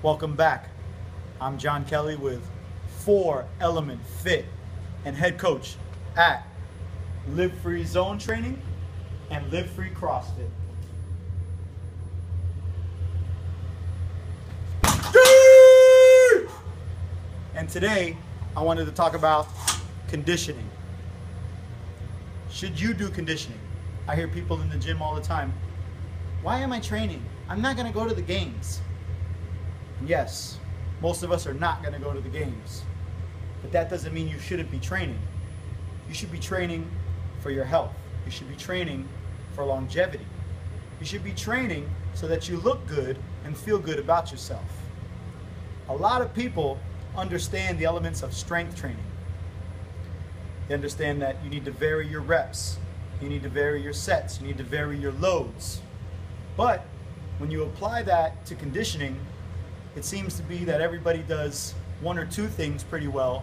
Welcome back. I'm John Kelly with 4 Element Fit and head coach at Live Free Zone Training and Live Free CrossFit. And today I wanted to talk about conditioning. Should you do conditioning? I hear people in the gym all the time, why am I training? I'm not going to go to the games. Yes, most of us are not going to go to the games, but that doesn't mean you shouldn't be training. You should be training for your health. You should be training for longevity. You should be training so that you look good and feel good about yourself. A lot of people understand the elements of strength training. They understand that you need to vary your reps, you need to vary your sets, you need to vary your loads. But when you apply that to conditioning, it seems to be that everybody does 1 or 2 things pretty well,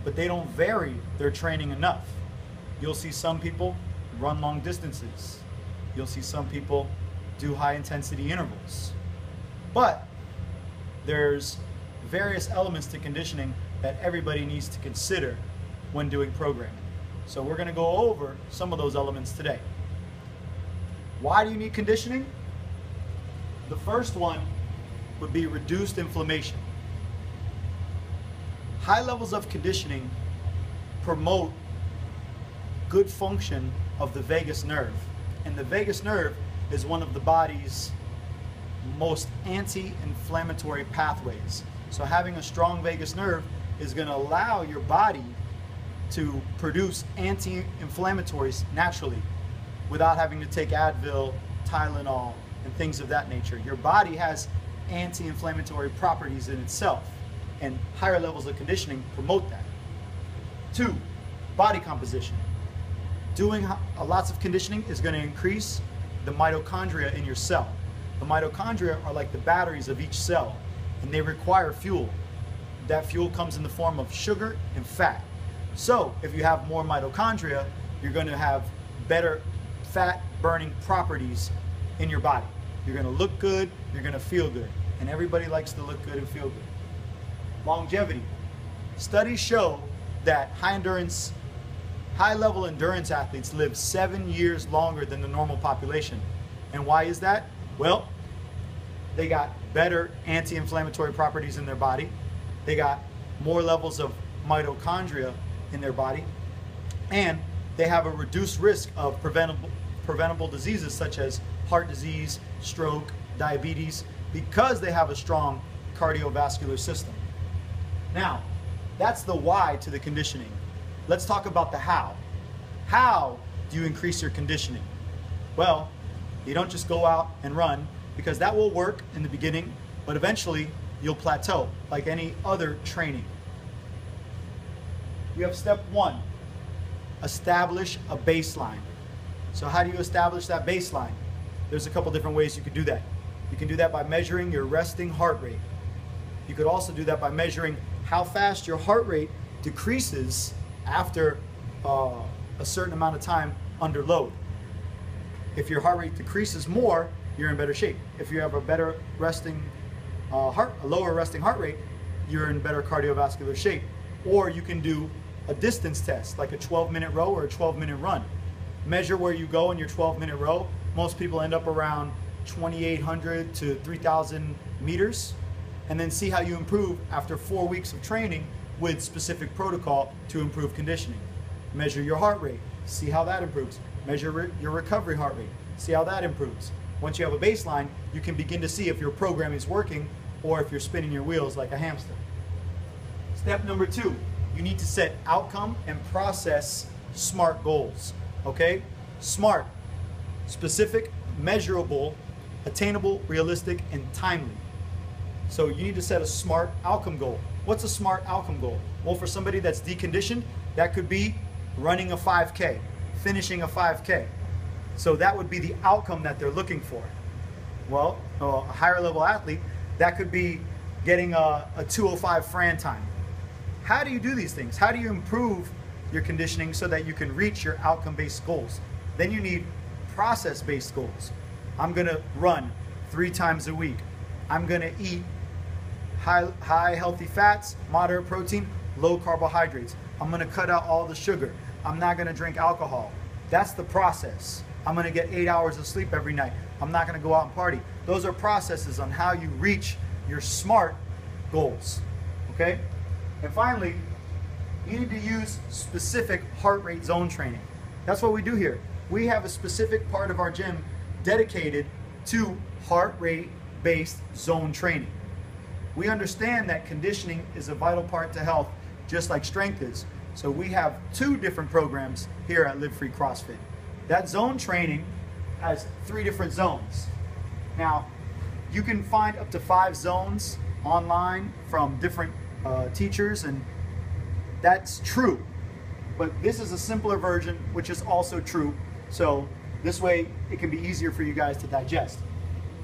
but they don't vary their training enough. You'll see some people run long distances. You'll see some people do high intensity intervals. But there's various elements to conditioning that everybody needs to consider when doing programming. So we're going to go over some of those elements today. Why do you need conditioning? The first one would be reduced inflammation. High levels of conditioning promote good function of the vagus nerve. And the vagus nerve is one of the body's most anti-inflammatory pathways. So having a strong vagus nerve is going to allow your body to produce anti-inflammatories naturally without having to take Advil, Tylenol, and things of that nature. Your body has anti-inflammatory properties in itself, and higher levels of conditioning promote that. 2, body composition. Doing lots of conditioning is going to increase the mitochondria in your cell. The mitochondria are like the batteries of each cell, and they require fuel. That fuel comes in the form of sugar and fat. So if you have more mitochondria, you're going to have better fat burning properties in your body. You're going to look good, you're going to feel good. And everybody likes to look good and feel good. Longevity. Studies show that high level endurance athletes live 7 years longer than the normal population. And why is that? Well, they got better anti-inflammatory properties in their body. They got more levels of mitochondria in their body. And they have a reduced risk of preventable diseases such as heart disease, stroke, diabetes, because they have a strong cardiovascular system. Now, that's the why to the conditioning. Let's talk about the how. How do you increase your conditioning? Well, you don't just go out and run, because that will work in the beginning, but eventually you'll plateau like any other training. We have step 1, establish a baseline. So how do you establish that baseline? There's a couple different ways you could do that. You can do that by measuring your resting heart rate. You could also do that by measuring how fast your heart rate decreases after a certain amount of time under load. If your heart rate decreases more, you're in better shape. If you have a better resting a lower resting heart rate, you're in better cardiovascular shape. Or you can do a distance test, like a 12-minute row or a 12-minute run. Measure where you go in your 12-minute row. Most people end up around 2,800 to 3,000 meters, and then see how you improve after 4 weeks of training with specific protocol to improve conditioning. Measure your heart rate, see how that improves. Measure your recovery heart rate, see how that improves. Once you have a baseline, you can begin to see if your program is working or if you're spinning your wheels like a hamster. Step number 2, you need to set outcome and process SMART goals. Okay? SMART, specific, measurable, attainable, realistic, and timely. So you need to set a SMART outcome goal. What's a SMART outcome goal? Well, for somebody that's deconditioned, that could be running a 5K, finishing a 5K. So that would be the outcome that they're looking for. Well, a higher level athlete, that could be getting a 2:05 Fran time. How do you do these things? How do you improve your conditioning so that you can reach your outcome-based goals? Then you need process-based goals. I'm gonna run 3 times a week. I'm gonna eat high healthy fats, moderate protein, low carbohydrates. I'm gonna cut out all the sugar. I'm not gonna drink alcohol. That's the process. I'm gonna get 8 hours of sleep every night. I'm not gonna go out and party. Those are processes on how you reach your SMART goals, okay? And finally, you need to use specific heart rate zone training. That's what we do here. We have a specific part of our gym dedicated to heart rate based zone training. We understand that conditioning is a vital part to health, just like strength is. So we have 2 different programs here at Live Free CrossFit. That zone training has 3 different zones. Now, you can find up to 5 zones online from different teachers, and that's true. But this is a simpler version, which is also true. So this way it can be easier for you guys to digest.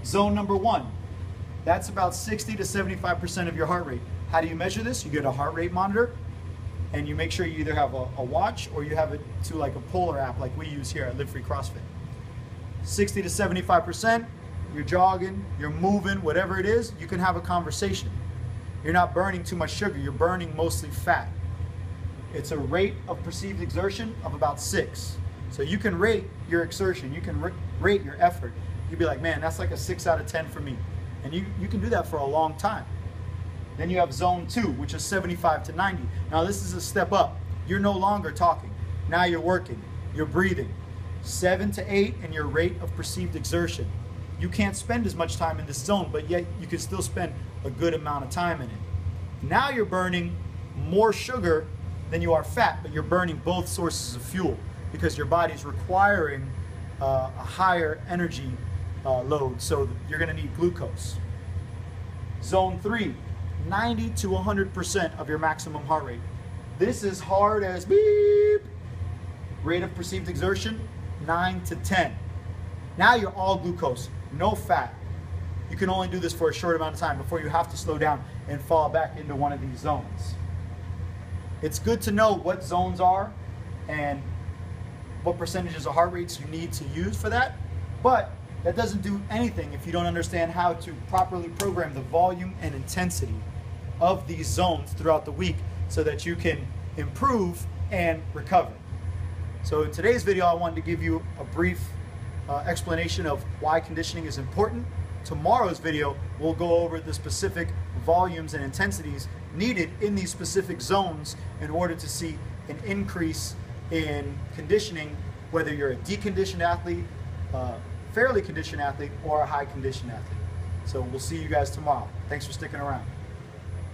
Zone number 1, that's about 60 to 75% of your heart rate. How do you measure this? You get a heart rate monitor, and you make sure you either have a watch or you have it to like a Polar app like we use here at Live Free CrossFit. 60 to 75%, you're jogging, you're moving, whatever it is, you can have a conversation. You're not burning too much sugar, you're burning mostly fat. It's a rate of perceived exertion of about 6. So you can rate your exertion, you can rate your effort. You'd be like, man, that's like a 6 out of 10 for me. And you can do that for a long time. Then you have zone 2, which is 75 to 90. Now this is a step up. You're no longer talking. Now you're working, you're breathing. 7 to 8 in your rate of perceived exertion. You can't spend as much time in this zone, but yet you can still spend a good amount of time in it. Now you're burning more sugar than you are fat, but you're burning both sources of fuel because your body's requiring a higher energy load, so you're gonna need glucose. Zone 3, 90 to 100% of your maximum heart rate. This is hard as beep. Rate of perceived exertion, 9 to 10. Now you're all glucose, no fat. You can only do this for a short amount of time before you have to slow down and fall back into one of these zones. It's good to know what zones are and what percentages of heart rates you need to use for that, but that doesn't do anything if you don't understand how to properly program the volume and intensity of these zones throughout the week so that you can improve and recover. So in today's video, I wanted to give you a brief explanation of why conditioning is important. Tomorrow's video, we'll go over the specific volumes and intensities needed in these specific zones in order to see an increase in conditioning, whether you're a deconditioned athlete, fairly conditioned athlete, or a high conditioned athlete. So we'll see you guys tomorrow. Thanks for sticking around.